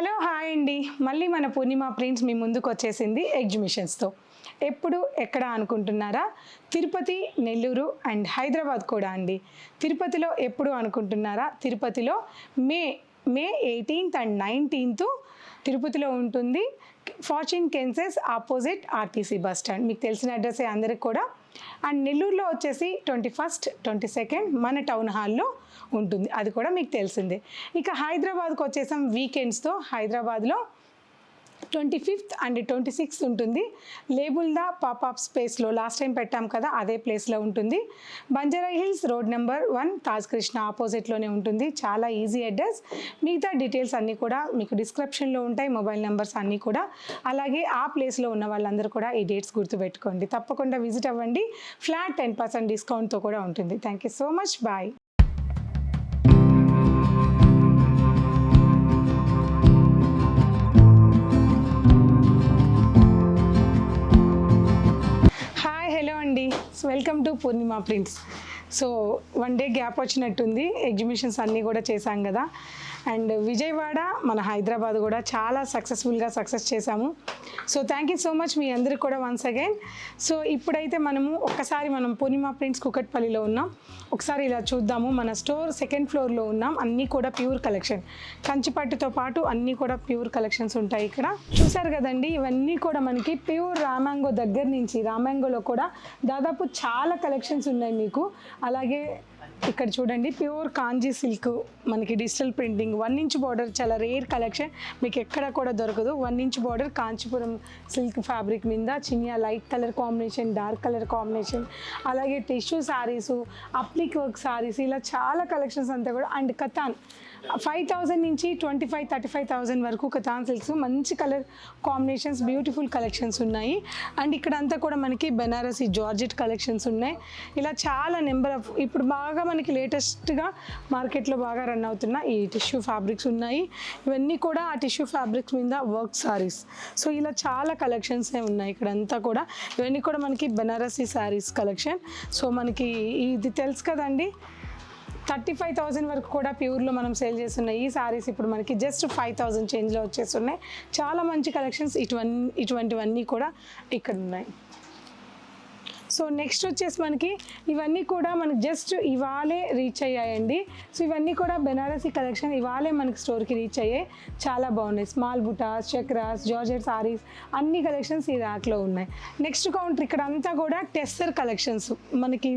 Hello hi అండి. మళ్ళీ మన పూర్ణిమ ప్రింట్స్ మీ ముందుకు వచ్చేసింది ఎగ్జిబిషన్స్తో. ఎప్పుడు ఎక్కడ అనుకుంటున్నారా? తిరుపతి, నెల్లూరు అండ్ హైదరాబాద్ కూడా అండి. తిరుపతిలో ఎప్పుడు అనుకుంటున్నారా? తిరుపతిలో మే 18th అండ్ 19th తిరుపతిలో ఉంటుంది. Fortune కెన్సెస్ opposite RTC bus stand. మీకు తెలిసిన అడ్రస్సే అందరికి కూడా. అండ్ నెల్లూరులో వచ్చేసి 21st, 22nd మన టౌన్ హాల్లో ఉంటుంది, అది కూడా మీకు తెలిసిందే. ఇక హైదరాబాద్కి వచ్చేసాం వీకెండ్స్తో. హైదరాబాద్లో 25th అండ్ 26th ఉంటుంది. లేబుల్దా పాపప్ స్పేస్లో లాస్ట్ టైం పెట్టాం కదా, అదే ప్లేస్లో ఉంటుంది. Banjara hills road number 1 Taj Krishna ఆపోజిట్లోనే ఉంటుంది. చాలా ఈజీ అడ్రస్. మిగతా డీటెయిల్స్ అన్నీ కూడా మీకు డిస్క్రిప్షన్లో ఉంటాయి, మొబైల్ నెంబర్స్ అన్నీ కూడా. అలాగే ఆ ప్లేస్లో ఉన్న వాళ్ళందరూ కూడా ఈ డేట్స్ గుర్తుపెట్టుకోండి. తప్పకుండా విజిట్ అవ్వండి. ఫ్లాట్ 10% డిస్కౌంట్తో కూడా ఉంటుంది. Thank you so much. Bye. Hello అండి, welcome to Purnima prints. So 1 day gap వచ్చినట్టుంది. ఎగ్జిబిషన్స్ అన్నీ కూడా చేశాం కదా. అండ్ విజయవాడ, మన హైదరాబాద్ కూడా చాలా సక్సెస్ఫుల్గా సక్సెస్ చేశాము. So thank you so much మీ అందరికి కూడా వన్స్ అగైన్. సో ఇప్పుడైతే మనం పూర్ణిమ ప్రింట్స్ కుకట్పల్లిలో ఉన్నాం. ఒకసారి ఇలా చూద్దాము. మన స్టోర్ 2nd ఫ్లోర్లో ఉన్నాం. అన్నీ కూడా ప్యూర్ కలెక్షన్, కంచిపట్టుతో పాటు అన్నీ కూడా ప్యూర్ కలెక్షన్స్ ఉంటాయి ఇక్కడ. చూసారు కదండి, ఇవన్నీ కూడా మనకి ప్యూర్ రామ్యాంగో దగ్గర నుంచి, రామ్యాంగోలో కూడా దాదాపు చాలా కలెక్షన్స్ ఉన్నాయి మీకు. అలాగే ఇక్కడ చూడండి, ప్యూర్ కాంజీ సిల్క్, మనకి డిజిటల్ ప్రింటింగ్, 1 inch బార్డర్, చాలా రేర్ కలెక్షన్, మీకు ఎక్కడ కూడా దొరకదు. 1 inch border Kanchipuram silk fabric మీద చిన్న light colour combination, dark colour combination, అలాగే tissue saris, applique work saris, ఇలా చాలా కలెక్షన్స్ అంతా కూడా. అండ్ కథాన్ 5,000 నుంచి 25,000-35,000 వరకు కథాన్ సిల్క్స్, మంచి కలర్ కాంబినేషన్స్, బ్యూటిఫుల్ కలెక్షన్స్ ఉన్నాయి. అండ్ ఇక్కడ అంతా కూడా మనకి బెనారసీ జార్జెట్ కలెక్షన్స్ ఉన్నాయి. ఇలా చాలా నెంబర్ ఆఫ్, ఇప్పుడు బాగా మనకి లేటెస్ట్గా మార్కెట్లో బాగా రన్ అవుతున్న ఈ టిష్యూ ఫ్యాబ్రిక్స్ ఉన్నాయి. ఇవన్నీ కూడా ఆ టిష్యూ ఫ్యాబ్రిక్స్ మీద వర్క్ శారీస్. సో ఇలా చాలా కలెక్షన్సే ఉన్నాయి ఇక్కడ అంతా కూడా. ఇవన్నీ కూడా మనకి బెనారసీ శారీస్ కలెక్షన్. సో మనకి ఇది తెలుసు కదండి, 35,000 వరకు కూడా ప్యూర్లో మనం సేల్ చేస్తున్నాయి. ఈ శారీస్ ఇప్పుడు మనకి జస్ట్ 5,000 చేంజ్లో వచ్చేస్తున్నాయి. చాలా మంచి కలెక్షన్స్ ఇటువంటివన్నీ కూడా ఇక్కడ ఉన్నాయి. సో నెక్స్ట్ వచ్చేసి మనకి ఇవన్నీ కూడా మనకి జస్ట్ ఇవాళే రీచ్ అయ్యాయండి. సో ఇవన్నీ కూడా బెనారసీ కలెక్షన్, ఇవాళే మనకి స్టోర్కి రీచ్ అయ్యాయి. చాలా బాగున్నాయి. స్మాల్ బుటాస్, చక్రాస్, జార్జెట్ సారీస్, అన్ని కలెక్షన్స్ ఈ ర్యాక్లో ఉన్నాయి. నెక్స్ట్ కౌంటర్ ఇక్కడ అంతా కూడా టెస్సర్ కలెక్షన్స్, మనకి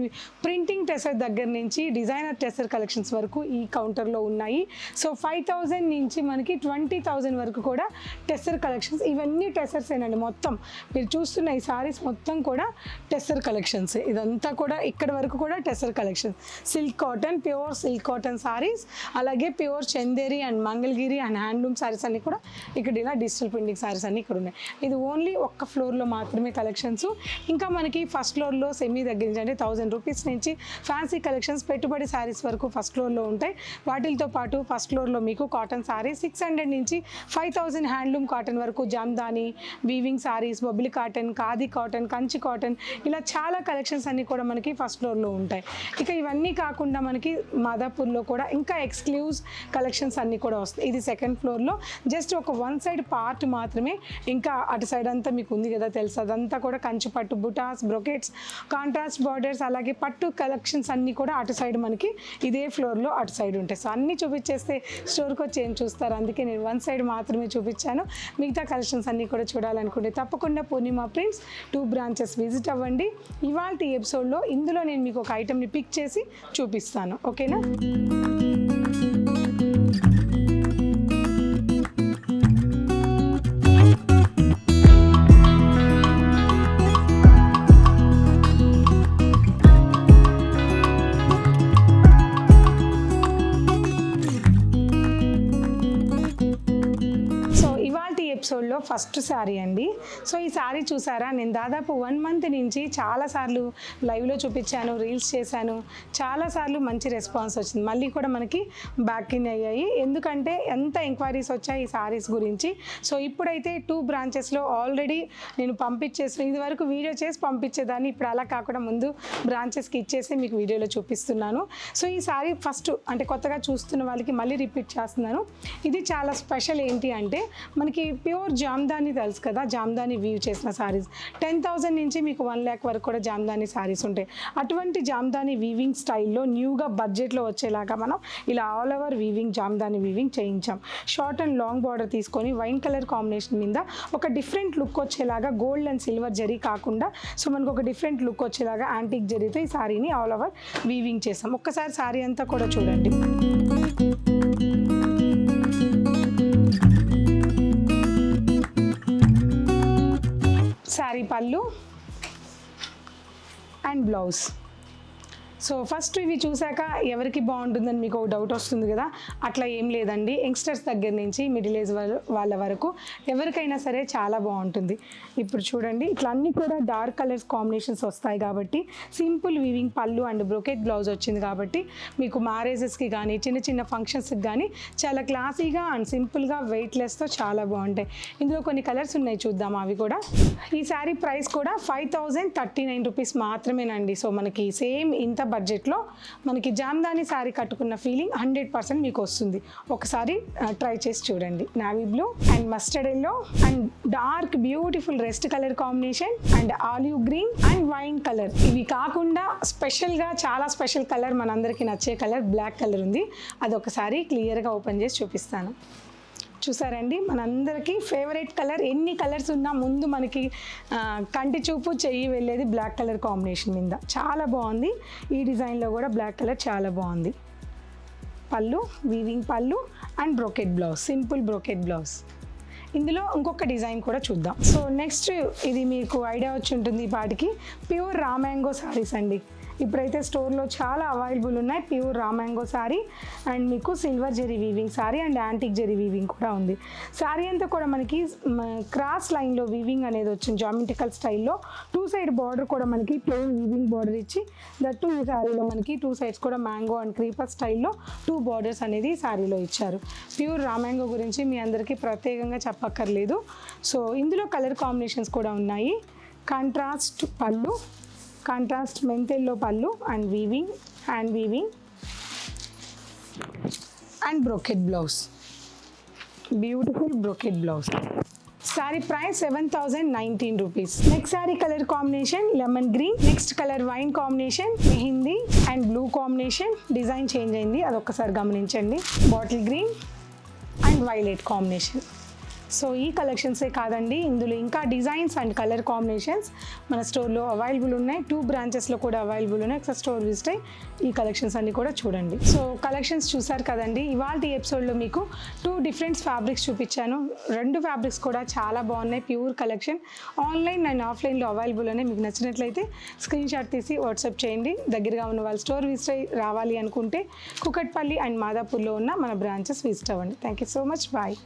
ప్రింటింగ్ టెస్సర్ దగ్గర నుంచి డిజైనర్ టెస్సర్ కలెక్షన్స్ వరకు ఈ కౌంటర్లో ఉన్నాయి. సో 5,000 నుంచి మనకి 20,000 వరకు కూడా టెస్సర్ కలెక్షన్స్. ఇవన్నీ టెస్సర్స్ ఏనండి. మొత్తం మీరు చూస్తున్న ఈ సారీస్ మొత్తం కూడా టెస్సర్ కలెక్షన్స్. ఇదంతా కూడా ఇక్కడ వరకు కూడా tussar collection, silk cotton, pure silk cotton saris, అలాగే pure Chanderi and Mangalagiri and handloom saris అన్ని కూడా ఇక్కడ, ఇలా డిజిటల్ ప్రింటింగ్ సారీస్ అన్ని ఇక్కడ ఉన్నాయి. ఇది ఓన్లీ ఒక్క ఫ్లోర్లో మాత్రమే కలెక్షన్స్. ఇంకా మనకి ఫస్ట్ ఫ్లోర్లో సెమీ దగ్గర నుంచి అంటే 1,000 రూపీస్ నుంచి ఫ్యాన్సీ కలెక్షన్స్, పెట్టుబడి సారీస్ వరకు ఫస్ట్ ఫ్లోర్లో ఉంటాయి. వాటితో పాటు ఫస్ట్ ఫ్లోర్లో మీకు కాటన్ సారీస్ 600 నుంచి 5,000, హ్యాండ్లూమ్ కాటన్ వరకు, Jamdani, weaving saris, Bobbili cotton, khadi cotton, Kanchi cotton, ఇలా చాలా కలెక్షన్స్ అన్నీ కూడా మనకి ఫస్ట్ ఫ్లోర్లో ఉంటాయి. ఇక ఇవన్నీ కాకుండా మనకి మాదాపూర్లో కూడా ఇంకా ఎక్స్క్లూజివ్ కలెక్షన్స్ అన్నీ కూడా వస్తాయి. ఇది 2nd ఫ్లోర్లో జస్ట్ ఒక 1 side పార్ట్ మాత్రమే. ఇంకా అటు సైడ్ అంతా మీకు ఉంది కదా తెలుసు, అదంతా కూడా కంచి పట్టు, బుటాస్, బ్రొకెట్స్, కాంట్రాస్ట్ బార్డర్స్, అలాగే పట్టు కలెక్షన్స్ అన్నీ కూడా అటు సైడ్ మనకి ఇదే ఫ్లోర్లో అటు సైడ్ ఉంటాయి. సో అన్నీ చూపించేస్తే స్టోర్కి వచ్చి ఏం చూస్తారు, అందుకే నేను 1 side మాత్రమే చూపించాను. మిగతా కలెక్షన్స్ అన్నీ కూడా చూడాలనుకుంటే తప్పకుండా పూర్ణిమ ప్రింట్స్ 2 branches విజిట్ అవ్వండి. ఇవాళ ఎపిసోడ్లో ఇందులో నేను మీకు ఒక ఐటెంని పిక్ చేసి చూపిస్తాను, ఓకేనా? ఎపిసోడ్లో ఫస్ట్ శారీ అండి. సో ఈ శారీ చూసారా, నేను దాదాపు 1 మంత్ నుంచి చాలాసార్లు లైవ్లో చూపించాను, రీల్స్ చేశాను, చాలాసార్లు మంచి రెస్పాన్స్ వచ్చింది. మళ్ళీ కూడా మనకి బ్యాక్ ఇన్ అయ్యాయి, ఎందుకంటే ఎంత ఎంక్వైరీస్ వచ్చాయి ఈ శారీస్ గురించి. సో ఇప్పుడైతే 2 బ్రాంచెస్లో ఆల్రెడీ నేను పంపించేసి, ఇది వరకు వీడియో చేసి పంపించేదాన్ని, ఇప్పుడు అలా కాకుండా ముందు బ్రాంచెస్కి ఇచ్చేసి మీకు వీడియోలో చూపిస్తున్నాను. సో ఈ శారీ ఫస్ట్ అంటే కొత్తగా చూస్తున్న వాళ్ళకి మళ్ళీ రిపీట్ చేస్తున్నాను. ఇది చాలా స్పెషల్. ఏంటి అంటే మనకి ప్యూర్ జామ్దాని తెలుసు కదా, జామ్దాని వీవ్ చేసిన శారీస్ 10,000 నుంచి మీకు 1 lakh వరకు కూడా జామ్దాని శారీస్ ఉంటాయి. అటువంటి జామ్దాని వీవింగ్ స్టైల్లో న్యూగా బడ్జెట్లో వచ్చేలాగా మనం ఇలా all over weaving Jamdani weaving చేయించాం. షార్ట్ అండ్ లాంగ్ బార్డర్ తీసుకొని వైన్ కలర్ కాంబినేషన్ మీద ఒక డిఫరెంట్ లుక్ వచ్చేలాగా, గోల్డ్ అండ్ సిల్వర్ జరీ కాకుండా సో మనకు ఒక డిఫరెంట్ లుక్ వచ్చేలాగా యాంటిక్ జరీతో ఈ శారీని ఆల్ ఓవర్ వీవింగ్ చేసాం. ఒక్కసారి శారీ అంతా కూడా చూడండి. శారీ పళ్ళు అండ్ బ్లౌజ్. సో ఫస్ట్ ఇవి చూసాక ఎవరికి బాగుంటుందని మీకు ఒక డౌట్ వస్తుంది కదా, అట్లా ఏం లేదండి. యంగ్స్టర్స్ దగ్గర నుంచి మిడిల్ ఏజ్ వాళ్ళ వరకు ఎవరికైనా సరే చాలా బాగుంటుంది. ఇప్పుడు చూడండి, ఇట్లా అన్నీ కూడా డార్క్ కలర్స్ కాంబినేషన్స్ వస్తాయి కాబట్టి సింపుల్ వీవింగ్ పళ్ళు అండ్ బ్రొకెట్ బ్లౌజ్ వచ్చింది కాబట్టి మీకు మ్యారేజెస్కి కానీ చిన్న చిన్న ఫంక్షన్స్కి కానీ చాలా క్లాసీగా అండ్ సింపుల్గా వెయిట్లెస్తో చాలా బాగుంటాయి. ఇందులో కొన్ని కలర్స్ ఉన్నాయి, చూద్దాం అవి కూడా. ఈ శారీ ప్రైస్ కూడా 5,039 రూపీస్ మాత్రమేనండి. సో మనకి సేమ్ ఇంత బడ్జెట్లో మనకి జామ్దాని శారీ కట్టుకున్న ఫీలింగ్ 100% మీకు వస్తుంది. ఒకసారి ట్రై చేసి చూడండి. Navy blue and mustard yellow and dark beautiful rest colour combination and olive green and wine colour. ఇవి కాకుండా స్పెషల్గా చాలా స్పెషల్ కలర్, మనందరికీ నచ్చే కలర్ బ్లాక్ కలర్ ఉంది. అది ఒకసారి క్లియర్గా ఓపెన్ చేసి చూపిస్తాను. చూసారండి, మనందరికీ ఫేవరెట్ కలర్. ఎన్ని కలర్స్ ఉన్నా ముందు మనకి కంటి చూపు చెయ్యి వెళ్ళేది బ్లాక్ కలర్ కాంబినేషన్ మీద. చాలా బాగుంది. ఈ డిజైన్లో కూడా బ్లాక్ కలర్ చాలా బాగుంది. పళ్ళు వీవింగ్ పళ్ళు and brocade blouse, simple brocade blouse. ఇందులో ఇంకొక డిజైన్ కూడా చూద్దాం. సో నెక్స్ట్ ఇది మీకు ఐడియా వచ్చి ఉంటుంది ఈ పాటికి, ప్యూర్ రా మ్యాంగో శారీస్ అండి. ఇప్పుడైతే స్టోర్లో చాలా అవైలబుల్ ఉన్నాయి. Pure raw mango sari and మీకు silver zari weaving sari and antique zari weaving కూడా ఉంది. శారీ అంతా కూడా మనకి క్రాస్ లైన్లో వీవింగ్ అనేది వచ్చింది, జామెట్రికల్ స్టైల్లో. 2 సైడ్ బార్డర్ కూడా మనకి ప్లెయిన్ వీవింగ్ బార్డర్ ఇచ్చి, దట్టు ఈ శారీలో మనకి 2 సైడ్స్ కూడా మ్యాంగో అండ్ క్రీపర్ స్టైల్లో 2 బార్డర్స్ అనేది శారీలో ఇచ్చారు. ప్యూర్ రా మ్యాంగో గురించి మీ అందరికీ ప్రత్యేకంగా చెప్పక్కర్లేదు. సో ఇందులో కలర్ కాంబినేషన్స్ కూడా ఉన్నాయి. కాంట్రాస్ట్ పళ్ళు, కాంట్రాస్ట్ మెంతెల్లో పళ్ళు and weaving, hand weaving and brocade blouse, beautiful brocade blouse. Sari price 7,019 rupees. Next sari colour combination lemon green, next colour wine combination mehndi and blue combination. Design change అయింది, అదొక్కసారి గమనించండి. Bottle green and violet combination. So ఈ కలెక్షన్సే కాదండి, ఇందులో ఇంకా designs and colour combinations మన స్టోర్లో available ఉన్నాయి. 2 బ్రాంచెస్లో కూడా అవైలబుల్ ఉన్నాయి. ఒకసారి స్టోర్ విజిట్ అయ్యి ఈ కలెక్షన్స్ అన్ని కూడా చూడండి. సో కలెక్షన్స్ చూసారు కదండి. ఇవాళ ఎపిసోడ్లో మీకు 2 డిఫరెంట్ ఫ్యాబ్రిక్స్ చూపించాను. 2 ఫ్యాబ్రిక్స్ కూడా చాలా బాగున్నాయి. ప్యూర్ కలెక్షన్ ఆన్లైన్ అండ్ ఆఫ్లైన్లో అవైలబుల్ ఉన్నాయి. మీకు నచ్చినట్లయితే స్క్రీన్ షాట్ తీసి వాట్సాప్ చేయండి. దగ్గరగా ఉన్న వాళ్ళు స్టోర్ విజిట్ అయ్యి రావాలి అనుకుంటే కుకట్పల్లి అండ్ మాదాపూర్లో ఉన్న మన బ్రాంచెస్ విజిట్ అవ్వండి. Thank you so much. Bye.